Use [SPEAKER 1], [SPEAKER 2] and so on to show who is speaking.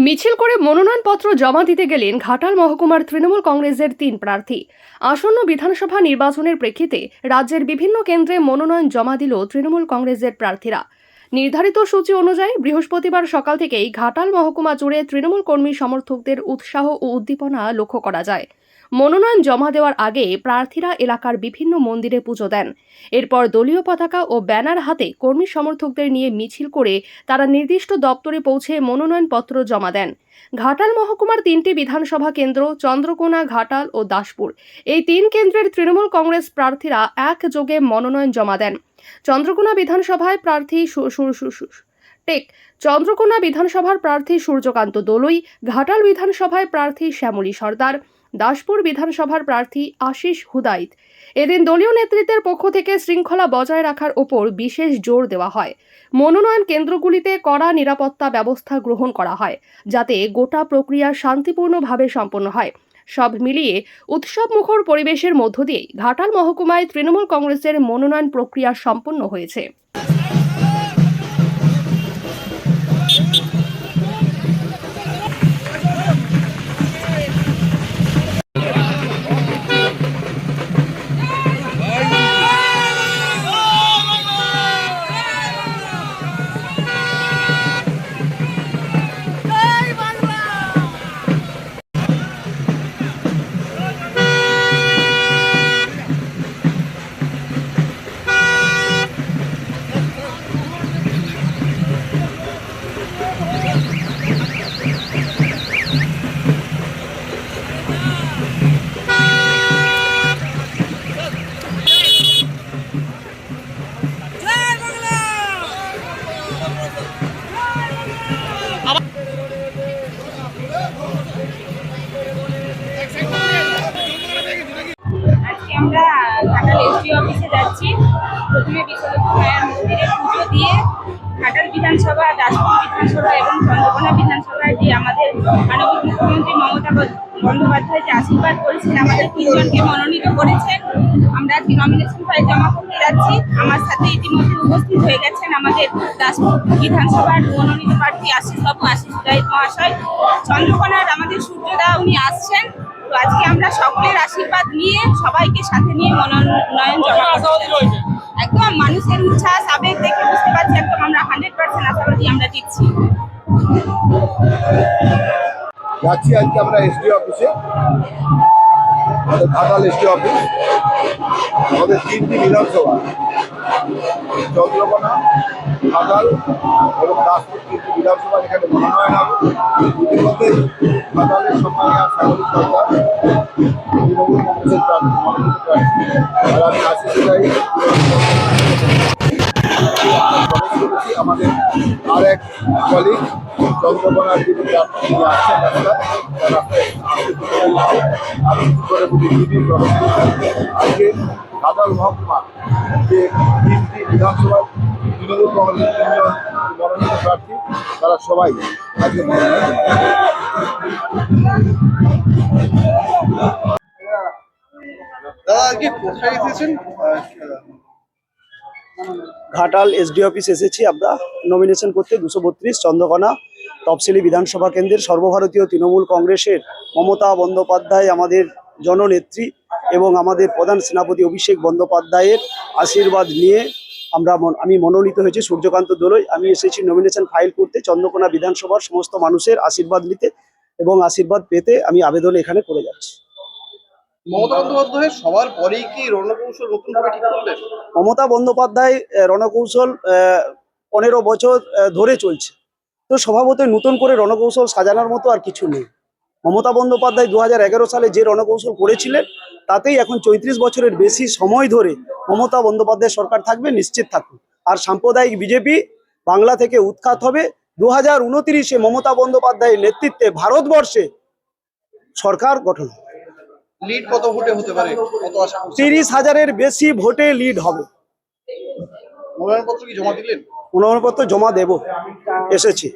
[SPEAKER 1] মিছিল করে মনোনয়নপত্র জমা দিতে গেলেন ঘাটাল মহকুমার তৃণমূল কংগ্রেসের ৩ প্রার্থী। আসন্ন বিধানসভা নির্বাচনের প্রেক্ষিতে রাজ্যের বিভিন্ন কেন্দ্রে মনোনয়ন জমা দিল তৃণমূল কংগ্রেসের প্রার্থীরা। নির্ধারিত সূচি অনুযায়ী বৃহস্পতিবার সকাল থেকেই ঘাটাল মহকুমা জুড়ে তৃণমূল কর্মী সমর্থকদের উৎসাহ ও উদ্দীপনা লক্ষ্য করা যায়। মনোনয়ন জমা দেওয়ার আগে প্রার্থীরা এলাকার বিভিন্ন মন্দিরে পুজো দেন। এরপর দলীয় পতাকা ও ব্যানার হাতে কর্মী সমর্থকদের নিয়ে মিছিল করে তারা নির্দিষ্ট দপ্তরে পৌঁছে মনোনয়নপত্র জমা দেন। ঘাটাল মহকুমার ৩টি বিধানসভা কেন্দ্র চন্দ্রকোনা, ঘাটাল ও দাসপুর, এই ৩ কেন্দ্রের তৃণমূল কংগ্রেস প্রার্থীরা একযোগে মনোনয়ন জমা দেন। চন্দ্রকোনা বিধানসভায় প্রার্থী চন্দ্রকোনা বিধানসভার প্রার্থী সূর্যকান্ত দলুই, ঘাটাল বিধানসভায় প্রার্থী শ্যামলী সর্দার, দাসপুর বিধানসভার প্রার্থী আশিস হুদাইত। এদিন দলীয় নেতৃত্বের পক্ষ থেকে শৃঙ্খলা বজায় রাখার ওপর বিশেষ জোর দেওয়া হয়। মনোনয়ন কেন্দ্রগুলিতে কড়া নিরাপত্তা ব্যবস্থা গ্রহণ করা হয়, যাতে গোটা প্রক্রিয়া শান্তিপূর্ণভাবে সম্পন্ন হয়। সব মিলিয়ে উৎসবমুখর পরিবেশের মধ্য দিয়ে ঘাটাল মহকুমায় তৃণমূল কংগ্রেসের মনোনয়ন প্রক্রিয়া সম্পন্ন হয়েছে।
[SPEAKER 2] আজকে আমরা ঘাটাল এসপি অফিসে যাচ্ছি। প্রথমে বিশ্বনাথ মায়ের মন্দিরে পুজো দিয়ে ঘাটাল বিধানসভা, দাসপুর বিধানসভা এবং চন্দ্রকোনা বিধানসভায় যে আমাদের মাননীয় মুখ্যমন্ত্রী মমতা বন্দ্যোপাধ্যায় যে আশীর্বাদ করেছেন, আমাদের 3 জনকে মনোনীত করেছেন। আমরা আজকে নমিনেশন ফাইল জমা করতে যাচ্ছি। আমার সাথে ইতিমধ্যে উপস্থিত হয়ে গেছেন আমাদের দাসপুর বিধানসভার মনোনীত প্রার্থী আশিস হুদাইত মহাশয়। চন্দ্রকোনার আমাদের সূর্যদা, উনি আসছেন। তো আজকে আমরা সকলের আশীর্বাদ নিয়ে সবাইকে সাথে নিয়ে মনোনয়ন জমা করছি। একদম মানুষের উচ্ছ্বাস আবেগ দেখে বুঝতে পারছি একদম আমরা 100% আশাবাদী আমরা জিতছি।
[SPEAKER 3] যাচ্ছি আজকে আমরা এসডি অফিসে, আমাদের ঘাটাল এসডি অফিস। আমাদের 3টি বিধানসভা চন্দ্রকোনা, ঘাটাল এবং দাসপুর 3টি বিধানসভা এখানে মনোনয়ন হবে। ইতিমধ্যে ঘাটালের সম্মানীয় শ্যামলী সরকার তৃণমূল কংগ্রেসের প্রার্থী, আর আমি আশিস হুদাইত আমাদের আর এক কলিগ চন্দ্রকোনার যিনি প্রার্থী আসছেন আজকে ঘাটাল মহকুমা যে 3টি বিধানসভার তৃণমূল কংগ্রেসের 3 জন মনোনীত প্রার্থী, তারা সবাই আজকে
[SPEAKER 4] কোথায় এসেছেন?
[SPEAKER 5] ঘাটাল এসডি অফিস এসেছি আমরা নমিনেশন করতে। 232 চন্দ্রকোনা তফসিলি বিধানসভা কেন্দ্রের সর্বভারতীয় তৃণমূল কংগ্রেসের মমতা বন্দ্যোপাধ্যায় আমাদের জননেত্রী এবং আমাদের প্রধান সেনাপতি অভিষেক বন্দ্যোপাধ্যায়ের আশীর্বাদ নিয়ে আমি মনোনীত হয়েছি সূর্যকান্ত দলুই। আমি এসেছি নমিনেশন ফাইল করতে, চন্দ্রকোনা বিধানসভার সমস্ত মানুষের আশীর্বাদ নিতে এবং আশীর্বাদ পেতে আমি আবেদন এখানে করে যাচ্ছি।
[SPEAKER 4] মমতা বন্দ্যোপাধ্যায় সবার পরেই কি রণকৌশল নতুন ভাবে ঠিক করলেন?
[SPEAKER 5] মমতা বন্দ্যোপাধ্যায় রণকৌশল 15 বছর ধরে চলছে, তো স্বভাবতই নতুন করে রণকৌশল সাজানোর মতো আর কিছু নেই। মমতা বন্দ্যোপাধ্যায় 2011 সালে যে রণকৌশল করেছিলেন, তাতেই এখন 34 বছরের বেশি সময় ধরে মমতা বন্দ্যোপাধ্যায় সরকার থাকবে, নিশ্চিত থাকুন। আর সাম্প্রদায়িক বিজেপি বাংলা থেকে উৎখাত হবে। 2029-এ মমতা বন্দ্যোপাধ্যায়ের নেতৃত্বে ভারতবর্ষে সরকার গঠন হবে।
[SPEAKER 4] লিড কত ভোটে হতে পারে, কত আশা করছেন?
[SPEAKER 5] 30,000-এর বেশি ভোটে লিড হবে।
[SPEAKER 4] মনোনয়নপত্র কি জমা দিলেন?
[SPEAKER 5] মনোনয়নপত্র জমা দেব, এসেছি।